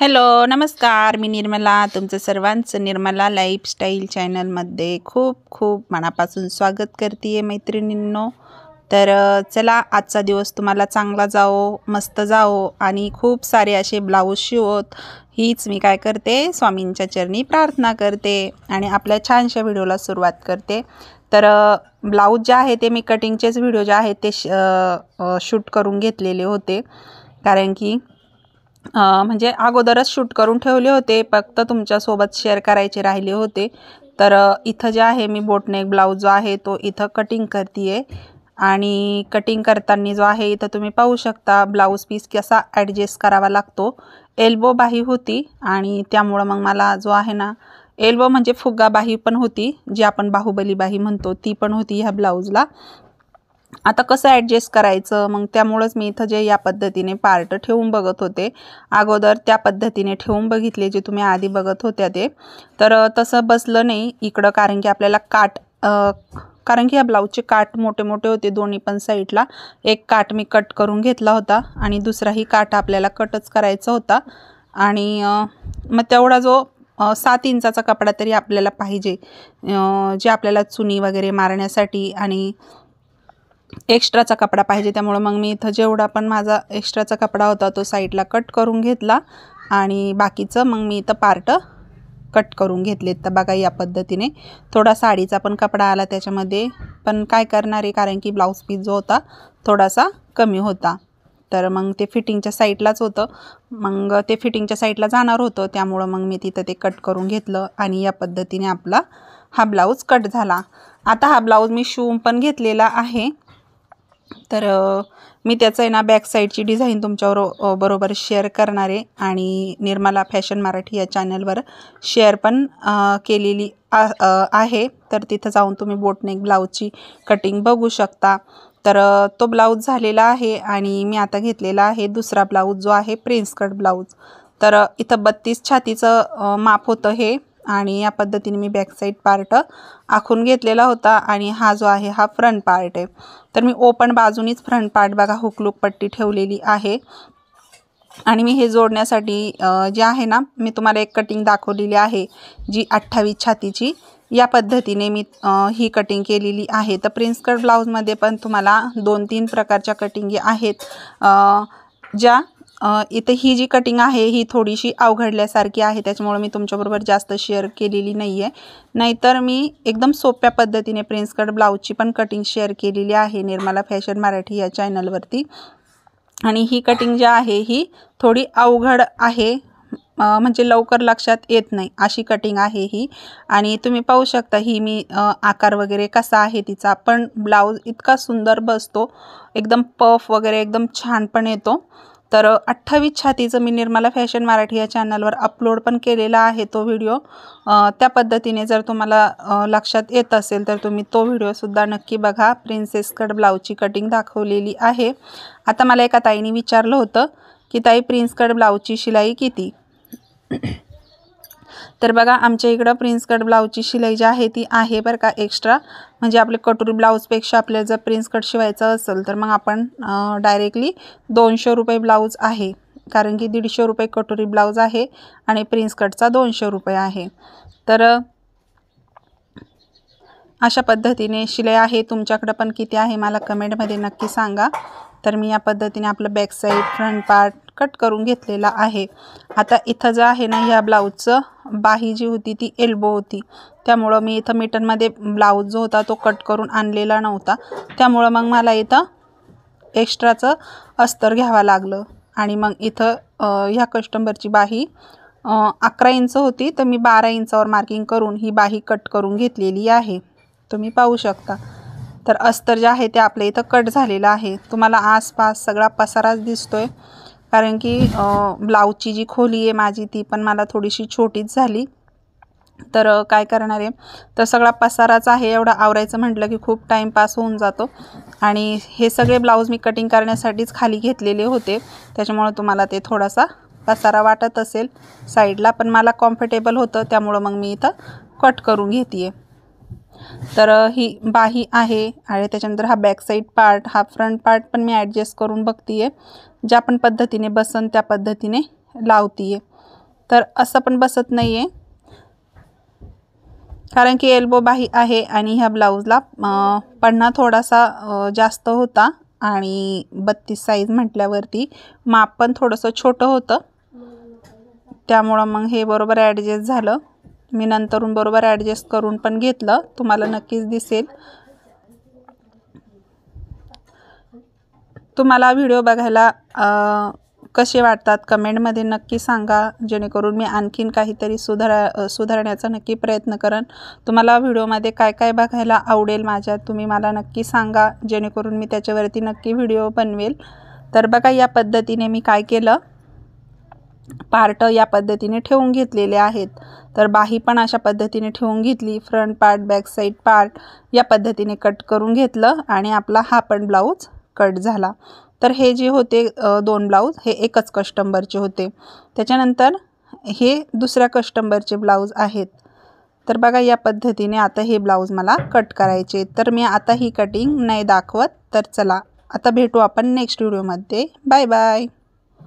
Hello नमस्कार, मी निर्मला. तुमचं सर्वांचं निर्मला लाईफस्टाईल चॅनलमध्ये खूप खूप मनापासून स्वागत करते आहे मैत्रिणींनो. तर चला, आजचा दिवस तुम्हाला चांगला जाओ, मस्त जाओ आणि खूप सारे असे ब्लाऊज शिवोत, हीच मी काय करते, स्वामींच्या चरणी प्रार्थना करते आणि आपल्या छानशा व्हिडिओला सुरुवात करते. तर ब्लाऊज जे आहे ते मी कटिंगचेच व्हिडिओ जे आहेत ते शूट करून घेतलेले होते, कारण की म्हणजे अगोदरच शूट करून ठेवले होते, फक्त तुमच्यासोबत शेअर करायचे राहिले होते. तर इथं जे आहे मी बोटनेक ब्लाऊज जो आहे तो इथं कटिंग करते आहे आणि कटिंग करताना जो आहे इथं तुम्ही पाहू शकता ब्लाऊज पीस कसा ॲडजस्ट करावा लागतो. एल्बो बाही होती आणि त्यामुळं मग मला जो आहे ना, एल्बो म्हणजे फुगा बाही पण होती, जी आपण बाहुबली बाही म्हणतो ती पण होती ह्या ब्लाऊजला. आता कसं ॲडजस्ट करायचं, मग त्यामुळंच मी इथं जे या पद्धतीने पार्ट ठेवून बघत होते, अगोदर त्या पद्धतीने ठेवून बघितले जे तुम्ही आधी बघत होत्या ते. तर तसं बसलं नाही इकडं, कारण की आपल्याला कारण की या ब्लाऊजचे काठ मोठे मोठे होते दोन्ही पण साईडला. एक काठ मी कट करून घेतला होता आणि दुसराही काठ आपल्याला कटच करायचा होता. आणि मग तेवढा जो 7 इंचाचा कपडा तरी आपल्याला पाहिजे, जे आपल्याला चुनी वगैरे मारण्यासाठी आणि एक्स्ट्राचा कपडा पाहिजे. त्यामुळं मग मी इथं जेवढा पण माझा एक्स्ट्राचा कपडा होता तो साईडला कट करून घेतला आणि बाकीचं मग मी इथं पार्ट कट करून घेतलेत. तर बघा या पद्धतीने थोडा साडीचा पण कपडा आला त्याच्यामध्ये, पण काय करणार आहे, कारण की ब्लाऊज पीस जो होता थोडासा कमी होता. तर मग ते फिटिंगच्या साईडलाच होतं, मग ते फिटिंगच्या साईडला जाणार होतं, त्यामुळं मग मी तिथं ते कट करून घेतलं आणि या पद्धतीने आपला हा ब्लाऊज कट झाला. आता हा ब्लाऊज मी शिवून पण घेतलेला आहे. तर मी त्याचं आहे ना बॅक साईडची डिझाईन तुमच्यावर बरोबर शेअर करणार आहे आणि निर्मला फॅशन मराठी या चॅनलवर शेअर पण केलेली आहे. तर तिथं जाऊन तुम्ही बोटनेक ब्लाऊजची कटिंग बघू शकता. तर तो ब्लाऊज झालेला आहे आणि मी आता घेतलेला आहे दुसरा ब्लाऊज जो आहे प्रिन्स कट ब्लाऊज. तर इथं 32 छातीचं माप होतं हे आणि या पद्धतीने मी बॅक साईड पार्ट आखून घेतलेला होता आणि हा जो आहे हा फ्रंट पार्ट आहे. तर मी ओपन बाजूनीच फ्रंट पार्ट बघा हुकलूक पट्टी ठेवलेली आहे आणि मी हे जोडण्यासाठी जे आहे ना, मी तुम्हाला एक कटिंग दाखवलेली आहे जी 28 छातीची. या पद्धतीने मी ही कटिंग केलेली आहे. तर प्रिन्स कट ब्लाऊजमध्ये पण तुम्हाला 2-3 प्रकारच्या कटिंगी आहेत, ज्या इथे ही जी कटिंग आहे ही थोडीशी अवघडल्यासारखी आहे, त्याच्यामुळे मी तुमच्याबरोबर जास्त शेअर केलेली नाही आहे. नाहीतर मी एकदम सोप्या पद्धतीने प्रिन्स कट ब्लाऊजची पण कटिंग शेअर केलेली आहे निर्मला फॅशन मराठी या चॅनलवरती. आणि ही कटिंग जी आहे ही थोडी अवघड आहे, म्हणजे लवकर लक्षात येत नाही अशी कटिंग आहे ही. आणि तुम्ही पाहू शकता ही मी आकार वगैरे कसा आहे तिचा, पण ब्लाऊज इतका सुंदर बसतो, एकदम पफ वगैरे एकदम छान पण येतो. तर 28 छातीचं मी निर्मला फॅशन मराठी या चॅनलवर अपलोड पण केलेला आहे तो व्हिडिओ. त्या पद्धतीने जर तुम्हाला लक्षात येत असेल तर तुम्ही तो व्हिडिओसुद्धा नक्की बघा. प्रिन्सेस कट ब्लाऊजची कटिंग दाखवलेली आहे. आता मला एका ताईने विचारलं होतं की ताई प्रिन्स कट ब्लाऊजची शिलाई किती. तर बघा आमच्या इकडं प्रिन्स कट ब्लाऊजची शिलाई जी आहे ती आहे बरं का एक्स्ट्रा. म्हणजे आपले कटोरी ब्लाऊजपेक्षा आपल्याला जर प्रिन्स कट शिवायचं असेल तर मग आपण डायरेक्टली 200 रुपये ब्लाऊज आहे, कारण की 150 रुपये कटोरी ब्लाऊज आहे आणि प्रिन्स कटचा 200 रुपये आहे. तर अशा पद्धतीने शिलाई आहे. तुमच्याकडं पण किती आहे मला कमेंटमध्ये नक्की सांगा. तर मी या पद्धतीने आपलं back side front part cut करून घेतलेला आहे. आता इथं जे आहे ना, ह्या ब्लाऊजचं बाही जी होती ती एल्बो होती, त्यामुळं मी इथं मीटरमध्ये ब्लाऊज जो होता तो कट करून आणलेला नव्हता, त्यामुळं मग मला इथं एक्स्ट्राचं अस्तर घ्यावं लागलं. आणि मग इथं ह्या कस्टमरची बाही 11 इंच होती, तर मी 12 इंचावर मार्किंग करून ही बाही कट करून घेतलेली आहे, तुम्ही पाहू शकता. तर अस्तर जे आहे ते आपल्या इथं कट झालेलं आहे. तुम्हाला आसपास सगळा पसाराच दिसतोय, कारण की ब्लाऊजची जी खोली आहे माझी ती पण मला थोडीशी छोटीच झाली. तर काय करणार आहे, तर सगळा पसाराच आहे, एवढा आवरायचं म्हटलं की खूप टाईमपास होऊन जातो. आणि हे सगळे ब्लाऊज मी कटिंग करण्यासाठीच खाली घेतलेले होते, त्याच्यामुळं तुम्हाला ते थोडासा पसारा वाटत असेल साईडला, पण मला कम्फर्टेबल होतं त्यामुळं मग मी इथं कट करून घेते आहे. तर ही बाही आहे आणि त्याच्यानंतर हा बॅक साईड पार्ट, हा फ्रंट पार्ट पण मी ॲडजस्ट करून बघते आहे, ज्या पण पद्धतीने बसन त्या पद्धतीने लावते आहे. तर असं पण बसत नाही आहे, कारण की एल्बो बाही आहे आणि ह्या ब्लाऊजला पन्ना थोडासा जास्त होता आणि 32 साईज म्हटल्यावरती माप पण थोडंसं छोटं होतं, त्यामुळं मग हे बरोबर ॲडजस्ट झालं. मी नंतरून बरोबर ॲडजस्ट करून पण घेतलं, तुम्हाला नक्कीच दिसेल. तुम्हाला व्हिडिओ बघायला कसे वाटतात कमेंटमध्ये नक्की सांगा, जेणेकरून मी आणखीन काहीतरी सुधारण्याचा नक्की प्रयत्न करेन. तुम्हाला व्हिडिओमध्ये काय काय बघायला आवडेल माझ्या, तुम्ही मला नक्की सांगा, जेणेकरून मी त्याच्यावरती नक्की व्हिडिओ बनवेल. तर बघा या पद्धतीने मी काय केलं, पार्ट या पद्धतीने ठेवून घेतलेले आहेत. तर बाही पण अशा पद्धतीने ठेवून घेतली, front part back side part या पद्धतीने कट करून घेतलं आणि आपला हा पण ब्लाऊज कट झाला. तर हे जे होते 2 ब्लाऊज हे एकच कस्टमरचे होते. त्याच्यानंतर हे दुसऱ्या कस्टमरचे ब्लाऊज आहेत. तर बघा या पद्धतीने आता हे ब्लाऊज मला कट करायचे. तर मी आता ही कटिंग नाही दाखवत. तर चला आता भेटू आपण नेक्स्ट व्हिडिओमध्ये. Bye bye.